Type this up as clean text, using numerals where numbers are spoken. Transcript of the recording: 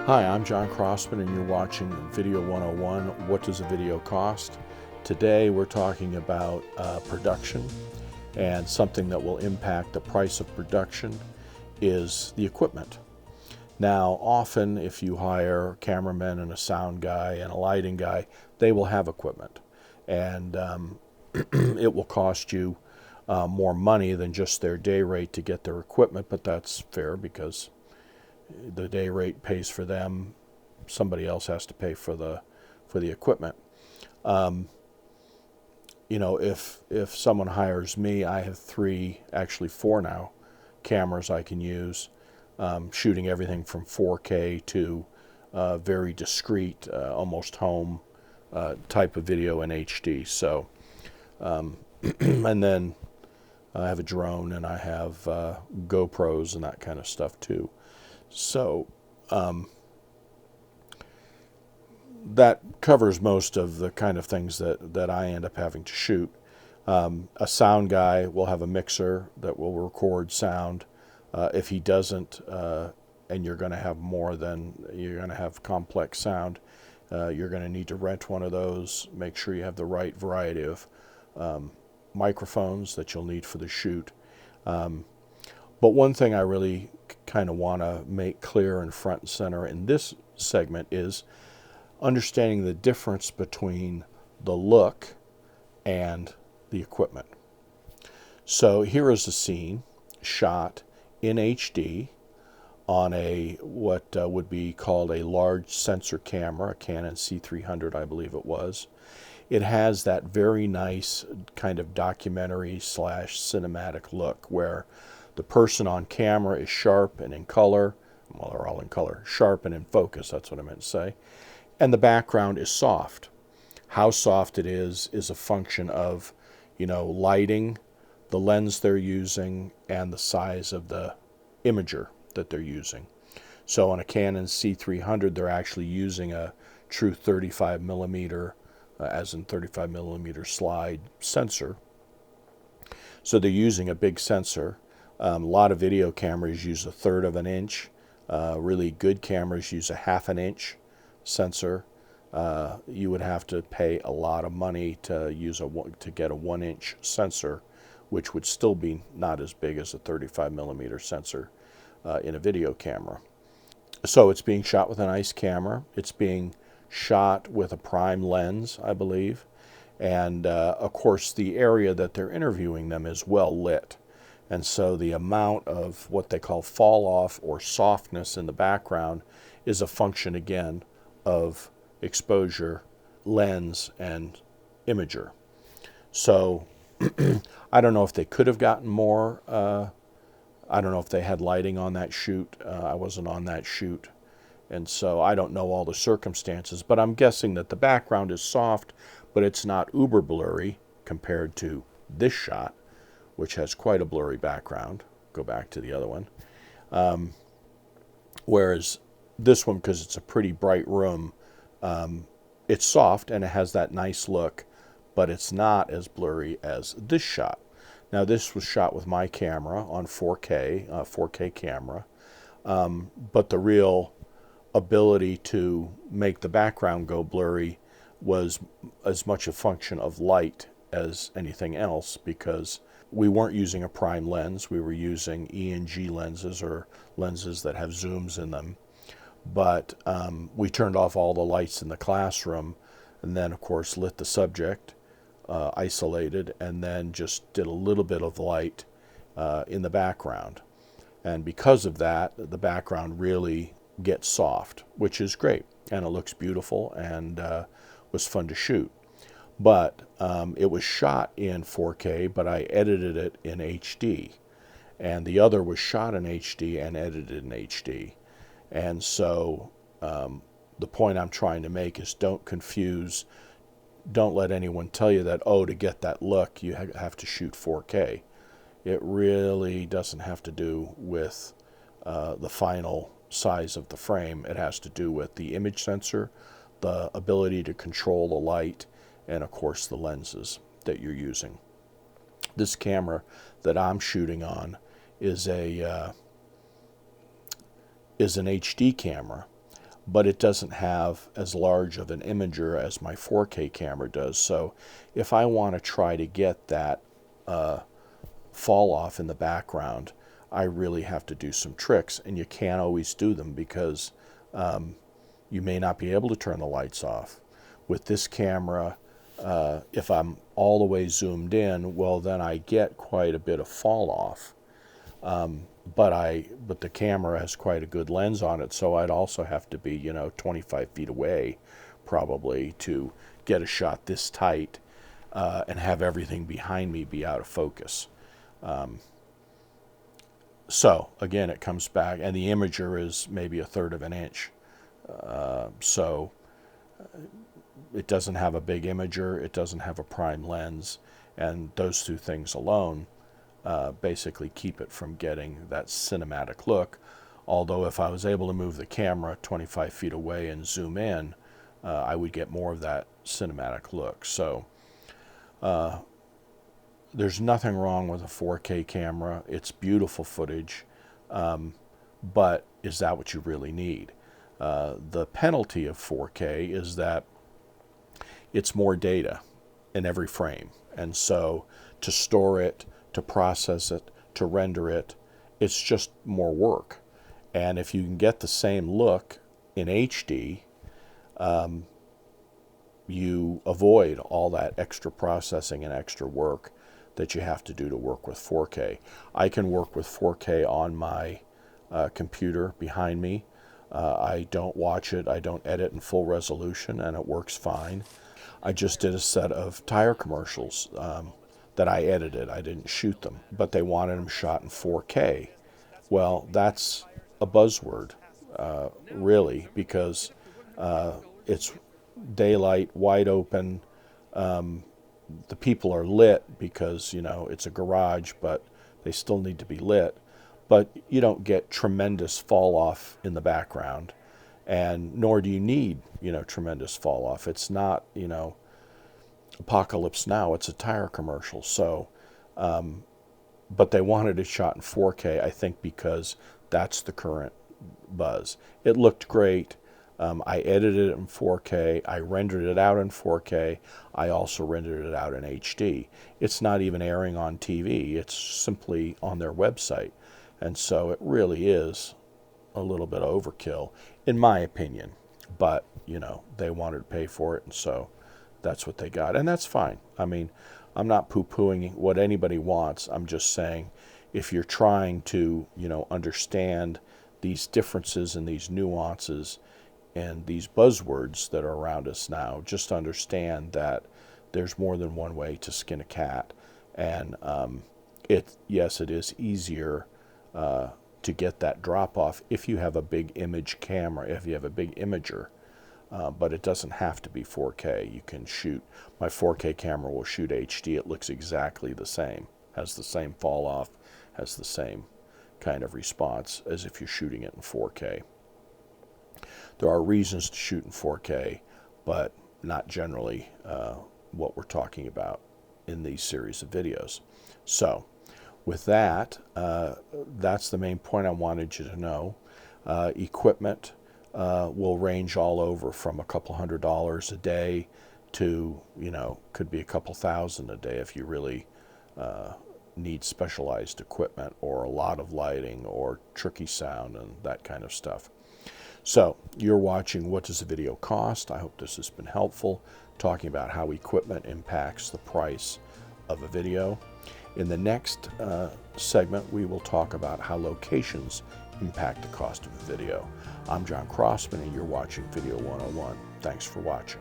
Hi, I'm John Crossman and you're watching Video 101, What Does a Video Cost? Today we're talking about production, and something that will impact the price of production is the equipment. Now, often if you hire a cameraman and a sound guy and a lighting guy, they will have equipment, and it will cost you more money than just their day rate to get their equipment, but that's fair because the day rate pays for them. Somebody else has to pay for the equipment. If someone hires me, I have actually four now, cameras I can use, shooting everything from 4K to very discreet, almost home type of video in HD. So, and then I have a drone and I have GoPros and that kind of stuff too. So that covers most of the kind of things that I end up having to shoot. A sound guy will have a mixer that will record sound. If he doesn't, and you're going to have complex sound, you're going to need to rent one of those. Make sure you have the right variety of microphones that you'll need for the shoot. But one thing I really kind of want to make clear and front and center in this segment is understanding the difference between the look and the equipment. So here is a scene shot in HD on what would be called a large sensor camera, a Canon C300, I believe it was. It has that very nice kind of documentary / cinematic look where the person on camera is sharp and in color. Well, they're all in color. Sharp and in focus, that's what I meant to say. And the background is soft. How soft it is a function of, lighting, the lens they're using, and the size of the imager that they're using. So on a Canon C300, they're actually using a true 35 millimeter, as in 35 millimeter slide sensor. So they're using a big sensor. A lot of video cameras use 1/3 of an inch. Really good cameras use 1/2 inch sensor. You would have to pay a lot of money to get a 1-inch sensor, which would still be not as big as a 35 millimeter sensor in a video camera. So it's being shot with a nice camera. It's being shot with a prime lens, I believe. And of course, the area that they're interviewing them is well lit. And so the amount of what they call fall off or softness in the background is a function, again, of exposure, lens, and imager. So I don't know if they could have gotten more. I don't know if they had lighting on that shoot. I wasn't on that shoot. And so I don't know all the circumstances, but I'm guessing that the background is soft, but it's not uber blurry compared to this shot, which has quite a blurry background. Go back to the other one. Whereas this one, because it's a pretty bright room, it's soft and it has that nice look, but it's not as blurry as this shot. Now, this was shot with my camera on 4K camera, but the real ability to make the background go blurry was as much a function of light as anything else, because we weren't using a prime lens. We were using ENG lenses, or lenses that have zooms in them. But we turned off all the lights in the classroom, and then, of course, lit the subject, isolated, and then just did a little bit of light in the background. And because of that, the background really gets soft, which is great, and it looks beautiful and was fun to shoot. But it was shot in 4K, but I edited it in HD. And the other was shot in HD and edited in HD. And so the point I'm trying to make is don't let anyone tell you that, to get that look, you have to shoot 4K. It really doesn't have to do with the final size of the frame. It has to do with the image sensor, the ability to control the light, and of course the lenses that you're using. This camera that I'm shooting on is an HD camera, but it doesn't have as large of an imager as my 4K camera does. So if I want to try to get that fall off in the background, I really have to do some tricks, and you can't always do them because you may not be able to turn the lights off. With this camera, if I'm all the way zoomed in, well, then I get quite a bit of fall off. But the camera has quite a good lens on it, so I'd also have to be, 25 feet away probably to get a shot this tight and have everything behind me be out of focus. So again, it comes back, and the imager is maybe 1/3 of an inch. So it doesn't have a big imager, it doesn't have a prime lens, and those two things alone basically keep it from getting that cinematic look. Although if I was able to move the camera 25 feet away and zoom in, I would get more of that cinematic look. So there's nothing wrong with a 4K camera. It's beautiful footage, but is that what you really need? The penalty of 4K is that it's more data in every frame. And so to store it, to process it, to render it, it's just more work. And if you can get the same look in HD, you avoid all that extra processing and extra work that you have to do to work with 4K. I can work with 4K on my computer behind me. I don't watch it, I don't edit in full resolution, and it works fine. I just did a set of tire commercials that I edited. I didn't shoot them, but they wanted them shot in 4K. Well, that's a buzzword, really, because it's daylight, wide open. The people are lit because, it's a garage, but they still need to be lit. But you don't get tremendous fall off in the background, and nor do you need, tremendous fall off. It's not, Apocalypse Now, it's a tire commercial. So, but they wanted it shot in 4K, I think, because that's the current buzz. It looked great. I edited it in 4K. I rendered it out in 4K. I also rendered it out in HD. It's not even airing on TV. It's simply on their website. And so it really is a little bit of overkill, in my opinion. But, they wanted to pay for it, and so that's what they got. And that's fine. I mean, I'm not poo-pooing what anybody wants. I'm just saying, if you're trying to, understand these differences and these nuances and these buzzwords that are around us now, just understand that there's more than one way to skin a cat. And yes, it is easier to get that drop off if you have a big image camera, if you have a big imager. But it doesn't have to be 4K. You can shoot, my 4K camera will shoot HD. It looks exactly the same, has the same fall off, has the same kind of response as if you're shooting it in 4K. There are reasons to shoot in 4K, but not generally what we're talking about in these series of videos. So with that, that's the main point I wanted you to know. Equipment will range all over from a couple $100 a day to, could be a couple $1,000 a day if you really need specialized equipment or a lot of lighting or tricky sound and that kind of stuff. So you're watching What Does a Video Cost? I hope this has been helpful, talking about how equipment impacts the price of a video. In the next segment, we will talk about how locations impact the cost of a video. I'm John Crossman, and you're watching Video 101. Thanks for watching.